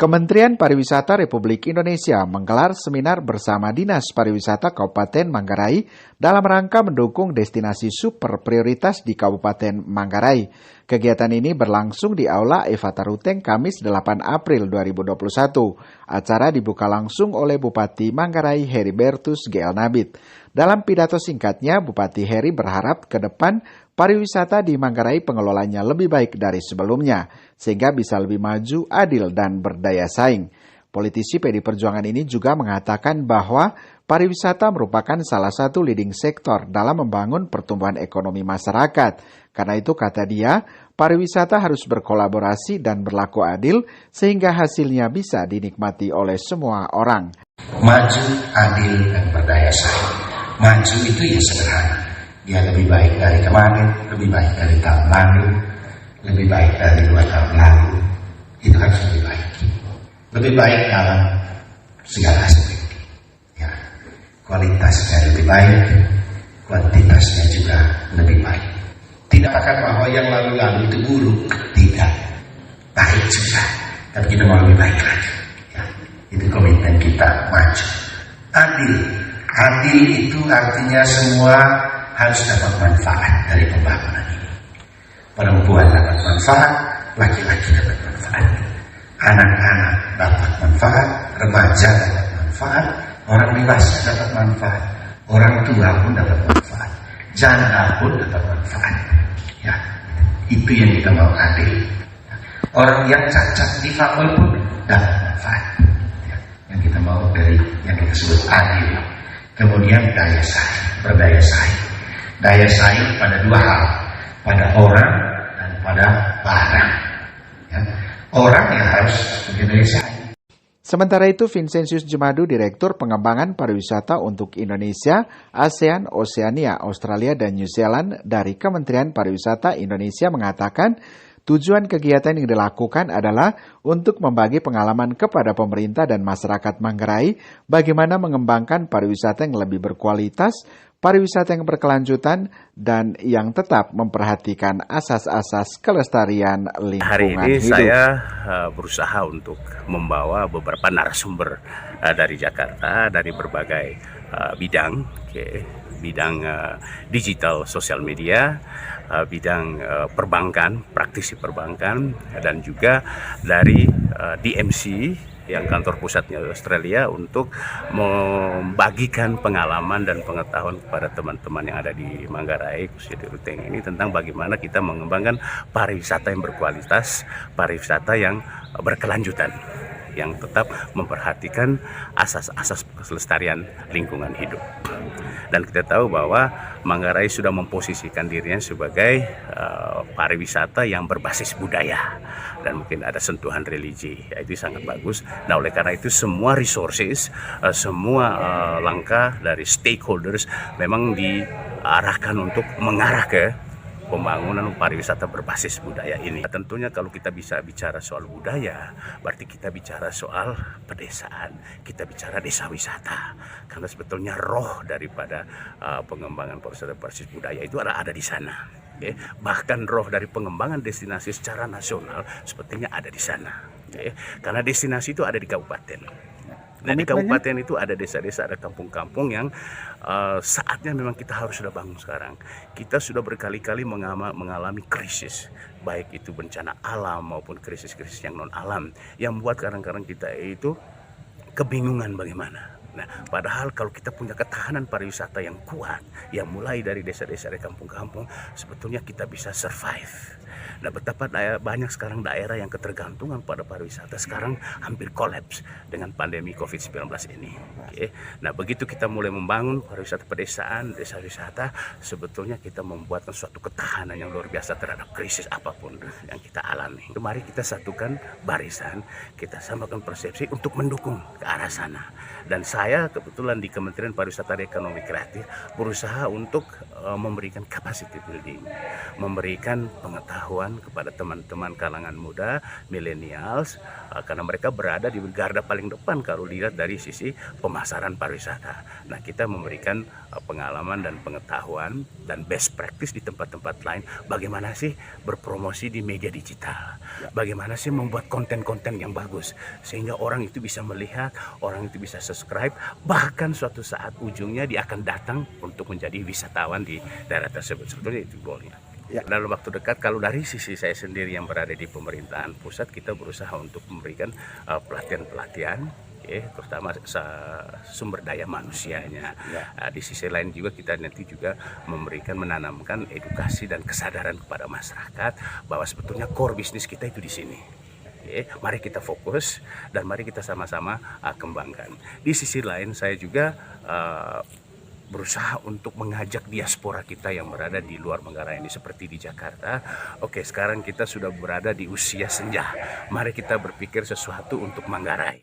Kementerian Pariwisata Republik Indonesia menggelar seminar bersama Dinas Pariwisata Kabupaten Manggarai dalam rangka mendukung destinasi super prioritas di Kabupaten Manggarai. Kegiatan ini berlangsung di Aula Evata Ruteng Kamis 8 April 2021. Acara dibuka langsung oleh Bupati Manggarai Heribertus GL Nabit. Dalam pidato singkatnya, Bupati Heri berharap ke depan pariwisata di Manggarai pengelolanya lebih baik dari sebelumnya, sehingga bisa lebih maju, adil, dan berdaya saing. Politisi PD Perjuangan ini juga mengatakan bahwa pariwisata merupakan salah satu leading sektor dalam membangun pertumbuhan ekonomi masyarakat. Karena itu, kata dia, pariwisata harus berkolaborasi dan berlaku adil sehingga hasilnya bisa dinikmati oleh semua orang. Maju, adil, dan berdaya saing. Maju itu ya sederhana. Dia lebih baik dari kemarin, lebih baik dari tahun lalu, lebih baik dari 2 tahun lalu. Itu kan lebih baik. Lebih baik dalam segala aspek. Ya, kualitasnya lebih baik, kuantitasnya juga lebih baik. Tidak akan bahwa yang lalu-lalu itu buruk, tidak. Baik juga, tapi kita mau lebih baik lagi. Ya, itu komitmen kita maju. Adil. Adil itu artinya semua harus dapat manfaat dari pembangunan ini. Perempuan dapat manfaat, laki-laki dapat manfaat. Anak-anak dapat manfaat, remaja dapat manfaat, orang dewasa dapat manfaat, orang tua pun dapat manfaat, janda pun dapat manfaat. Ya, itu yang kita mau adil. Orang yang cacat difabel pun dapat manfaat. Ya, yang kita mau dari yang kita sebut adil. Kemudian daya saing, berdaya saing. Daya saing pada 2 hal, pada orang dan pada barang. Ya. Orang yang harus berdaya saing. Sementara itu, Vincentius Jemadu, Direktur Pengembangan Pariwisata untuk Indonesia, ASEAN, Oseania, Australia, dan New Zealand dari Kementerian Pariwisata Indonesia mengatakan, tujuan kegiatan yang dilakukan adalah untuk membagi pengalaman kepada pemerintah dan masyarakat Manggarai bagaimana mengembangkan pariwisata yang lebih berkualitas, pariwisata yang berkelanjutan, dan yang tetap memperhatikan asas-asas kelestarian lingkungan Hari ini hidup. Saya berusaha untuk membawa beberapa narasumber dari Jakarta, dari berbagai bidang, bidang digital sosial media, bidang perbankan, praktisi perbankan, dan juga dari DMC yang kantor pusatnya Australia untuk membagikan pengalaman dan pengetahuan kepada teman-teman yang ada di Manggarai, khususnya di Ruteng ini, tentang bagaimana kita mengembangkan pariwisata yang berkualitas, pariwisata yang berkelanjutan, yang tetap memperhatikan asas-asas kelestarian lingkungan hidup. Dan kita tahu bahwa Manggarai sudah memposisikan dirinya sebagai pariwisata yang berbasis budaya dan mungkin ada sentuhan religi, itu sangat bagus. Nah, oleh karena itu semua resources, semua langkah dari stakeholders memang diarahkan untuk mengarah ke pembangunan pariwisata berbasis budaya ini. Tentunya kalau kita bisa bicara soal budaya, berarti kita bicara soal pedesaan, kita bicara desa wisata. Karena sebetulnya roh daripada pengembangan pariwisata berbasis budaya itu ada di sana. Okay? Bahkan roh dari pengembangan destinasi secara nasional sepertinya ada di sana. Okay? Karena destinasi itu ada di kabupaten. Nah, di kabupaten itu ada desa-desa, ada kampung-kampung yang saatnya memang kita harus sudah bangun sekarang. Kita sudah berkali-kali mengalami krisis, baik itu bencana alam maupun krisis-krisis yang non-alam, yang membuat kadang-kadang kita itu kebingungan bagaimana. Nah, padahal kalau kita punya ketahanan pariwisata yang kuat, yang mulai dari desa-desa, dari kampung-kampung, sebetulnya kita bisa survive. Nah, betapa banyak sekarang daerah yang ketergantungan pada pariwisata sekarang hampir kolaps dengan pandemi COVID-19 ini. Okay. Nah, begitu kita mulai membangun pariwisata pedesaan, desa wisata, sebetulnya kita membuatkan suatu ketahanan yang luar biasa terhadap krisis apapun yang kita alami. Mari kita satukan barisan, kita samakan persepsi untuk mendukung ke arah sana. Dan saya kebetulan di Kementerian Pariwisata dan Ekonomi Kreatif berusaha untuk memberikan capacity building, memberikan pengetahuan kepada teman-teman kalangan muda, millennials, karena mereka berada di garda paling depan kalau lihat dari sisi pemasaran pariwisata. Nah, kita memberikan pengalaman dan pengetahuan dan best practice di tempat-tempat lain. Bagaimana sih berpromosi di media digital? Bagaimana sih membuat konten-konten yang bagus sehingga orang itu bisa melihat, orang itu bisa subscribe, bahkan suatu saat ujungnya dia akan datang untuk menjadi wisatawan di daerah tersebut. Sebetulnya itu goalnya. Ya. Dalam waktu dekat, kalau dari sisi saya sendiri yang berada di pemerintahan pusat, kita berusaha untuk memberikan pelatihan-pelatihan, terutama sumber daya manusianya. Di sisi lain juga kita nanti juga menanamkan edukasi dan kesadaran kepada masyarakat bahwa sebetulnya core bisnis kita itu di sini. Mari kita fokus dan mari kita sama-sama kembangkan. Di sisi lain saya juga berusaha untuk mengajak diaspora kita yang berada di luar Manggarai ini seperti di Jakarta. Oke, sekarang kita sudah berada di usia senja. Mari kita berpikir sesuatu untuk Manggarai.